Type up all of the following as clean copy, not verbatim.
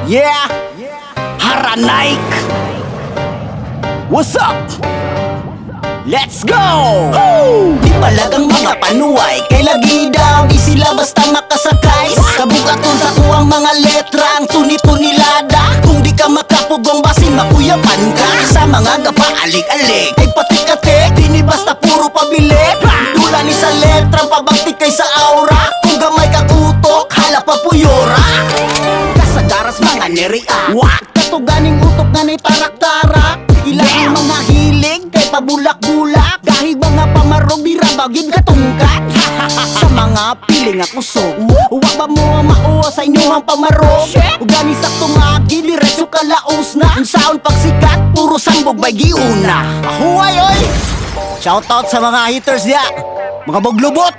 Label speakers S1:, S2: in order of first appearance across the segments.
S1: Yeah, Haranaik. What's up? Let's go! Di palagang mga panuay kay lagi daw di sila basta makasakay. Kabukaton sa kuwang mga letra ang tuni-tunilada. Kung di ka makapugong basin makuyapan ka. Sa mga gapa-alik-alik ay patik-atik, di ni basta puro pabilik. Dula ni sa letra pabagtik kay sa aura. Kung gamay ka utok, hala pa puyora. Kasagaras mga neria, katuganing utok nga ni tarak-tarak. Ilang mga hilig kay pabulak-bulak. Kahit mga pamarog di rabagin katungkat. Sa mga piling ako kusog, huwag ba mo mauwa sa inyong pamarog? Ugani sa tumagi, diretso kalaos na. Ang sound pagsikat, puro sambog bay giuna. Ahuay oy! Shoutout sa mga haters dia, mga boglubot.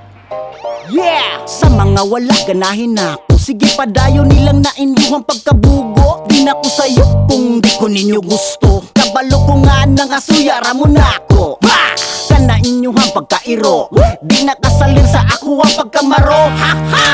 S1: Yeah! Sa mga wala ganahin ako, sige padayo nilang nainyuhang pagkabugo. Di na ko sayo kung di ko ninyo gusto. Kabalo ko nga nang asuyara mo na ako. Bah! Kana inyuhang pagkairo, di nakasalir sa ako ang pagkamaro. Ha ha!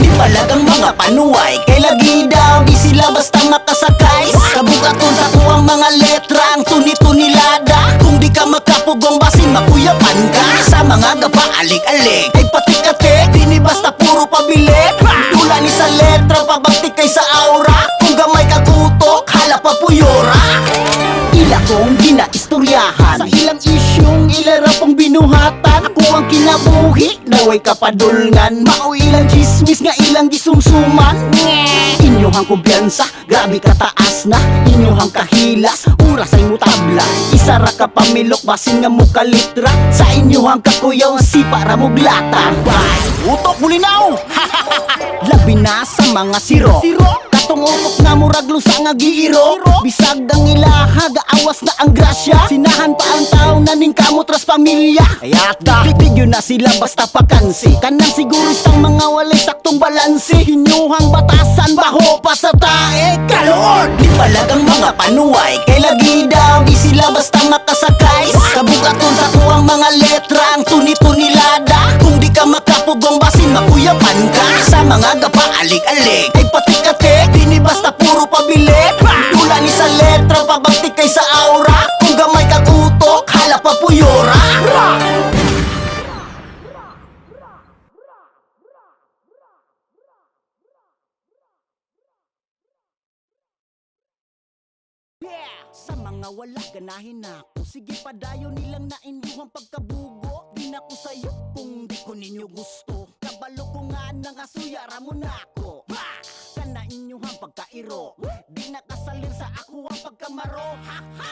S1: Di palagang mga panuay kay lagi daw di sila basta makasakay. Kabukaton sa kuwang mga letra ang tuni-tunilada. Kung di ka makapugong basin makuyapan ka. Sa mga gapa-alik-alik ay patik-atik, di ni basta puro pabilik. Dula ni sa letra pabagtik kay sa aura. Kung gamay ka utok, hala pa puyora. Ila kong ginaistoryahan sa ilang isyong ilara pang binuhatan. Ako ang kinabuhi, naway kapadulngan. Mao ilang chismis nga ilang gisumsuman. Inyohang kumpiyansa, grabe kataas na. Inyohang kahilas, oras ay mutabla. Isara ka pamilok, basin nga mo kalitra. Sa inyohang kakuyaw, sipa ra mo glata. Utok bulinaw! Labi na sa mga siro. Katong utok na murag lusa nga giiro. Bisag ang ilaha, gaawas na ang grasya. Sinahan pa ang tao na ning kamot ras pamilya. Ayata, bigyo na sila basta pakansi. Kanang siguro istang mga walay saktong balansi. Hinyuhang batasan, baho pa sa tae. Kalor! Di palagang mga panuay kay lagi daw di sila basta makasakay. Kabukaton sa kuwang mga letra ang tuni-tunilada. Kung di ka makapugong basin makuyapan ka. Sa mga gapa-alik-alik ay patik-atik, di ni basta puro pabilik. Dula ni sa letra pabagtik kay sa aura. Kung gamay ka utok, hala pa puyora. Sa mga wala ganahin ako, sige padayo nilang nainyuhang pagkabugo. Di na ko sayo kung di ko ninyo gusto. Kabalo ko nga nang asuyara mo na ako. Bah! Kana inyuhang pagkairo, di nakasalir sa ako ang pagkamaro. Ha ha!